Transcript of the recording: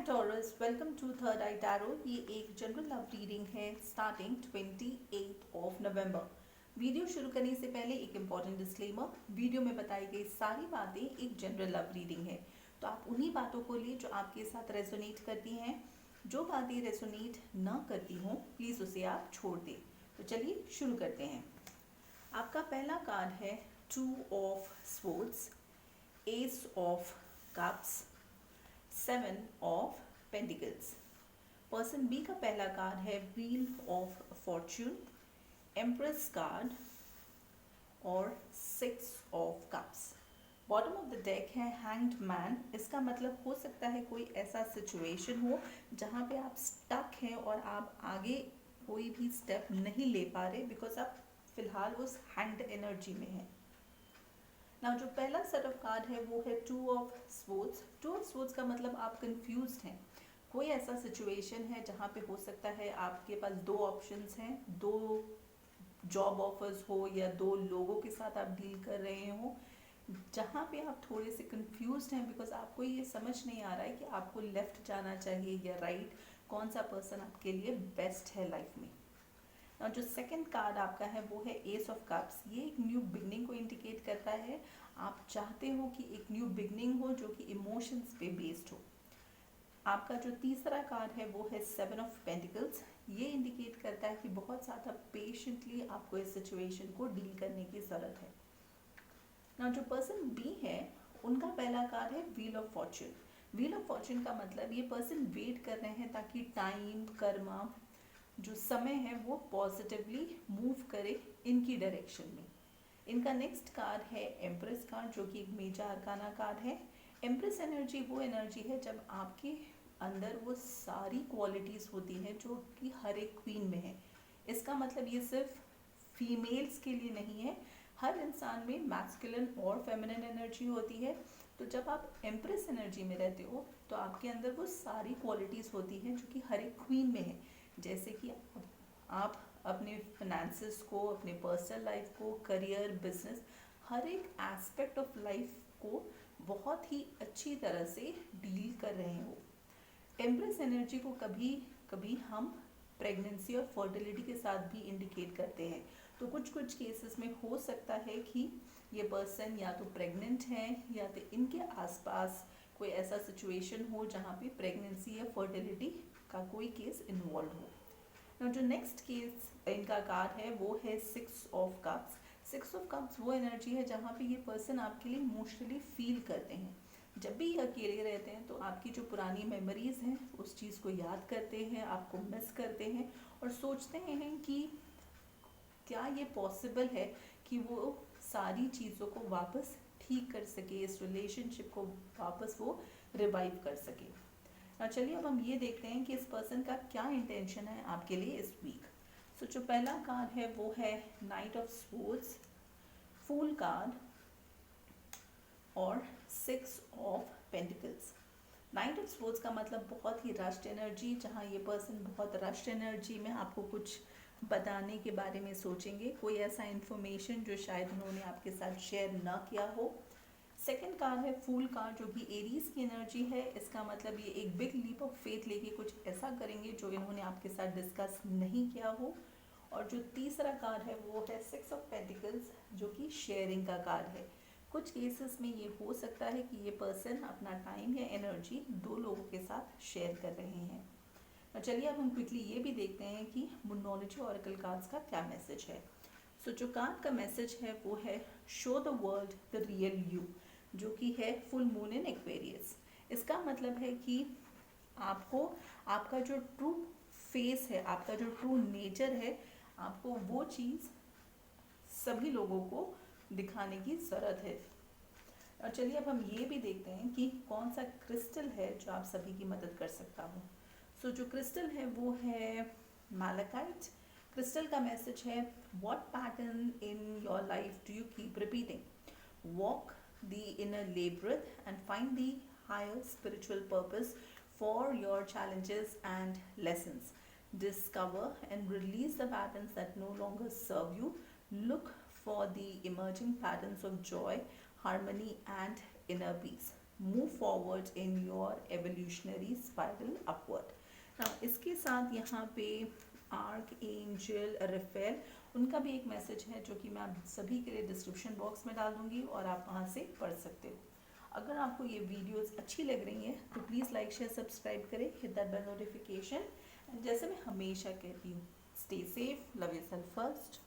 Taurus, welcome to third eye tarot. ये एक general love reading है स्टार्टिंग 28 ऑफ नवंबर। वीडियो शुरू करने से पहले एक इम्पॉर्टेंट डिस्क्लेमर, वीडियो में बताई गई सारी बातें एक जनरल लव रीडिंग है, तो आप उन्हीं बातों को लिए जो आपके साथ रेजोनेट करती हैं। जो बातें रेजोनेट ना करती हों प्लीज़ उसे आप छोड़ दें। तो चलिए शुरू करते हैं। आपका पहला कार्ड है two of swords, ace of cups, seven of pentacles. Person B का पहला कार्ड है wheel of fortune, empress card और six of cups. Bottom of the deck है हैंग्ड मैन। इसका मतलब हो सकता है कोई ऐसा सिचुएशन हो जहाँ पे आप स्टक हैं और आप आगे कोई भी स्टेप नहीं ले पा रहे बिकॉज आप फिलहाल उस हैंग्ड एनर्जी में हैं। नाउ जो पहला सेट ऑफ कार्ड है वो है two of swords. To of swords का मतलब आप कंफ्यूज्ड हैं। कोई ऐसा सिचुएशन है जहाँ पे हो सकता है आपके पास दो ऑप्शंस हैं, दो जॉब ऑफर्स हो या दो लोगों के साथ आप डील कर रहे हो, जहाँ पे आप थोड़े से कंफ्यूज्ड हैं बिकॉज आपको ये समझ नहीं आ रहा है कि आपको लेफ्ट जाना चाहिए या राइट, कौन सा पर्सन आपके लिए बेस्ट है लाइफ में। और जो सेकंड कार्ड आपका है वो है एस ऑफ कप्स। ये एक न्यू बिगनिंग को इंडिकेट करता है। आप चाहते हो कि एक न्यू बिगनिंग हो जो कि इमोशंस पे बेस्ड हो। आपका जो तीसरा कार्ड है वो है सेवन ऑफ पेंटिकल्स। ये इंडिकेट करता है कि बहुत ज़्यादा पेशेंटली आपको इस सिचुएशन को डील करने की ज़रूरत है। ना जो पर्सन बी है उनका पहला कार्ड है wheel of Fortune. Wheel of Fortune का मतलब ये पर्सन वेट कर रहे हैं ताकि टाइम, कर्मा, जो समय है वो पॉजिटिवली मूव करे इनकी डायरेक्शन में। इनका नेक्स्ट कार्ड है एम्प्रेस कार्ड जो कि एक मेजर आर्काना कार्ड है। एम्प्रेस एनर्जी वो एनर्जी है जब आपके अंदर वो सारी क्वालिटीज़ होती हैं जो कि हर एक क्वीन में है। इसका मतलब ये सिर्फ फीमेल्स के लिए नहीं है, हर इंसान में मैस्कुलिन और फेमिनिन एनर्जी होती है। तो जब आप एम्प्रेस एनर्जी में रहते हो तो आपके अंदर वो सारी क्वालिटीज़ होती हैं जो कि हर एक क्वीन में है। जैसे कि आप अपने फिनेंसेस को, अपने पर्सनल लाइफ को, करियर, बिजनेस, हर एक एस्पेक्ट ऑफ लाइफ को बहुत ही अच्छी तरह से डील कर रहे हो। एम्प्रेस एनर्जी को कभी कभी हम प्रेगनेंसी और फर्टिलिटी के साथ भी इंडिकेट करते हैं। तो कुछ कुछ केसेस में हो सकता है कि ये पर्सन या तो प्रेग्नेंट है या तो इनके आसपास कोई ऐसा सिचुएशन हो जहाँ पे प्रेगनेंसी या फर्टिलिटी का कोई केस इन्वॉल्व हो। Now, जो नेक्स्ट केस इनका कार्ड है वो है six of cups. Six of cups वो एनर्जी है जहाँ पे ये पर्सन आपके लिए इमोशनली फील करते हैं। जब भी ये अकेले रहते हैं तो आपकी जो पुरानी मेमोरीज हैं उस चीज़ को याद करते हैं, आपको मिस करते हैं और सोचते हैं कि क्या ये पॉसिबल है कि वो सारी चीज़ों को वापस ठीक कर सके, इस रिलेशनशिप को वापस वो रिवाइव कर सके। और चलिए अब हम ये देखते हैं कि इस पर्सन का क्या इंटेंशन है आपके लिए इस वीक। सो जो पहला कार्ड है वो है knight of swords, fool card और six of pentacles. Knight of swords का मतलब बहुत ही रश्ड एनर्जी, जहाँ ये पर्सन बहुत रश्ड एनर्जी में आपको कुछ बताने के बारे में सोचेंगे, कोई ऐसा इन्फॉर्मेशन जो शायद उन्होंने आपके साथ शेयर ना किया हो। सेकेंड कार्ड है फूल कार्ड जो कि एरीज की एनर्जी है। इसका मतलब ये एक बिग लीप ऑफ फेथ लेके कुछ ऐसा करेंगे जो इन्होंने आपके साथ डिस्कस नहीं किया हो। और जो तीसरा कार्ड है वो है सिक्स ऑफ पेंटिकल्स जो कि शेयरिंग का कार्ड है। कुछ केसेस में ये हो सकता है कि ये पर्सन अपना टाइम या एनर्जी दो लोगों के साथ शेयर कर रहे हैं। और चलिए अब हम क्विकली ये भी देखते हैं कि मूनोलॉजी ऑरेकल कार्ड्स का क्या मैसेज है। सो जो कार्ड का मैसेज है वो है show the world the real you, जो कि है फुल मून इन एक्वेरियस। इसका मतलब है कि आपको आपका जो ट्रू फेस है, आपका जो ट्रू नेचर है, आपको वो चीज़ सभी लोगों को दिखाने की ज़रूरत है। और चलिए अब हम ये भी देखते हैं कि कौन सा क्रिस्टल है जो आप सभी की मदद कर सकता हो। सो जो क्रिस्टल है वो है मैलाकाइट। क्रिस्टल का मैसेज है what pattern in your life do you keep repeating, walk the inner labyrinth and find the higher spiritual purpose for your challenges and lessons. Discover and release the patterns that no longer serve you. Look for the emerging patterns of joy, harmony, and inner peace. move forward in your evolutionary spiral upward. Now इसके साथ यहाँ पे arc angel रेफेल उनका भी एक message है जो कि मैं आप सभी के लिए डिस्क्रिप्शन बॉक्स में डाल दूंगी और आप वहाँ से पढ़ सकते हो। अगर आपको ये वीडियोस अच्छी लग रही हैं तो प्लीज़ लाइक शेयर सब्सक्राइब करें, हिट दैट बेल नोटिफिकेशन। जैसे मैं हमेशा कहती हूँ, stay safe, love yourself first.